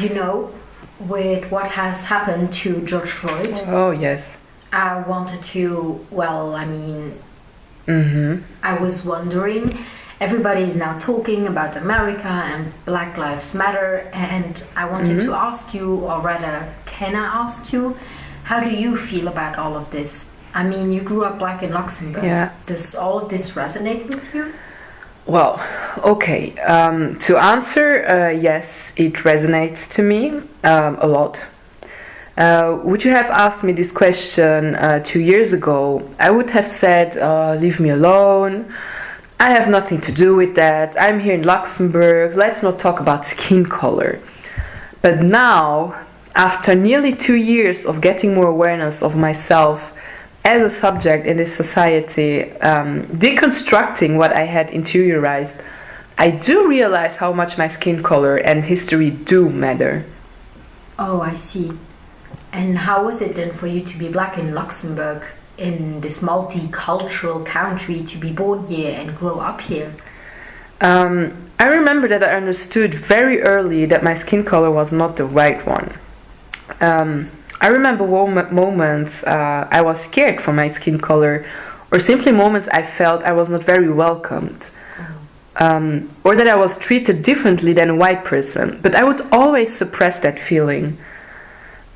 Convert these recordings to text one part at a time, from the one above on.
You know, with what has happened to George Floyd, Oh, yes. I wanted to, well, I mean, Mm-hmm. I was wondering, everybody is now talking about America and Black Lives Matter, and I wanted to ask you, or rather, can I ask you, how do you feel about all of this? I mean, you grew up black in Luxembourg. Yeah. Does all of this resonate with you? Well, okay. To answer, yes, it resonates to me a lot. Would you have asked me this question 2 years ago? I would have said, leave me alone. I have nothing to do with that. I'm here in Luxembourg. Let's not talk about skin color. But now, after nearly 2 years of getting more awareness of myself as a subject in this society, deconstructing what I had interiorized, I do realize how much my skin color and history do matter. Oh, I see. And how was it then for you to be black in Luxembourg, in this multicultural country, to be born here and grow up here? I remember that I understood very early that my skin color was not the right one. I remember moments I was scared for my skin color, or simply moments I felt I was not very welcomed, or that I was treated differently than a white person. But I would always suppress that feeling.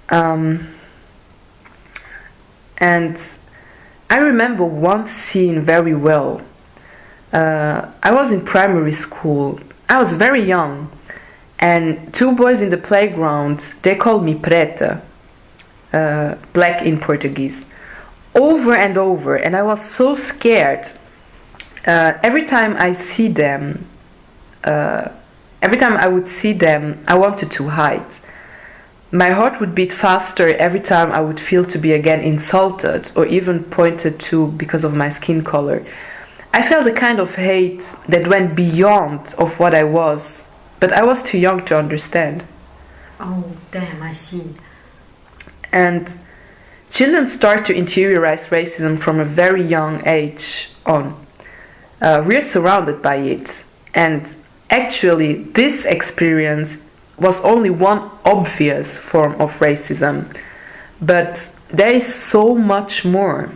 And I remember one scene very well. I was in primary school. I was very young, and two boys in the playground, they called me preta, black in Portuguese, over and over, and I was so scared. Every time I see them, every time I would see them, I wanted to hide. My heart would beat faster every time I would feel to be again insulted or even pointed to because of my skin color. I felt a kind of hate that went beyond of what I was, but I was too young to understand. Oh, damn, I see. And children start to interiorize racism from a very young age on. We're surrounded by it, and actually this experience was only one obvious form of racism, but there is so much more.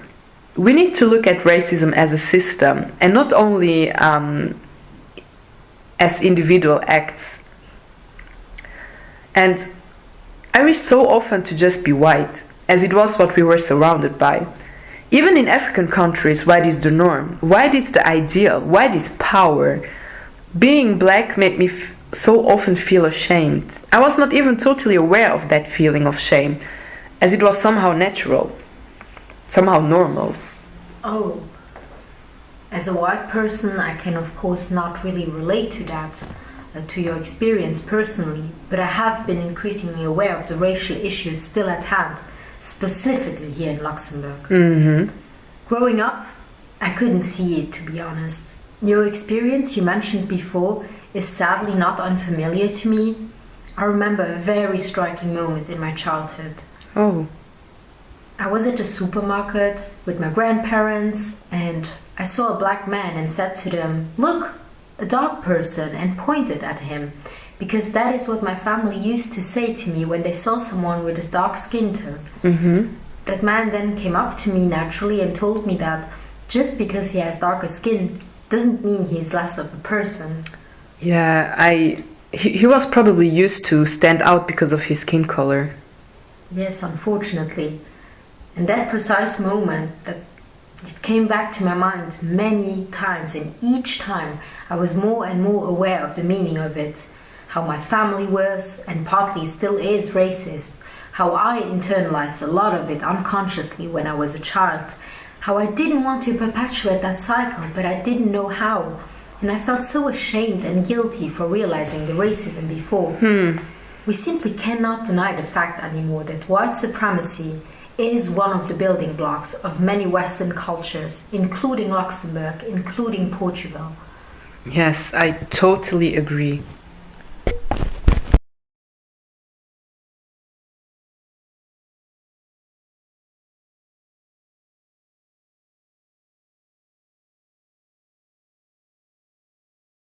We need to look at racism as a system and not only as individual acts. And I wish so often to just be white, as it was what we were surrounded by. Even in African countries, white is the norm, white is the ideal, white is power. Being black made me so often feel ashamed. I was not even totally aware of that feeling of shame, as it was somehow natural, somehow normal. Oh, as a white person, I can of course not really relate to that, to your experience personally, but I have been increasingly aware of the racial issues still at hand, specifically here in Luxembourg. Mm-hmm. Growing up, I couldn't see it, to be honest. Your experience you mentioned before is sadly not unfamiliar to me. I remember a very striking moment in my childhood. Oh. I was at a supermarket with my grandparents, and I saw a black man and said to them, "Look, a dark person," and pointed at him, because that is what my family used to say to me when they saw someone with a dark skin tone. Mm-hmm. That man then came up to me naturally and told me that just because he has darker skin doesn't mean he's less of a person. Yeah, he was probably used to stand out because of his skin color. Yes, unfortunately. And that precise moment, that it came back to my mind many times, and each time I was more and more aware of the meaning of it. How my family was, and partly still is, racist. How I internalized a lot of it unconsciously when I was a child. How I didn't want to perpetuate that cycle, but I didn't know how. And I felt so ashamed and guilty for realizing the racism before. We simply cannot deny the fact anymore that white supremacy is one of the building blocks of many Western cultures, including Luxembourg, including Portugal. Yes, I totally agree.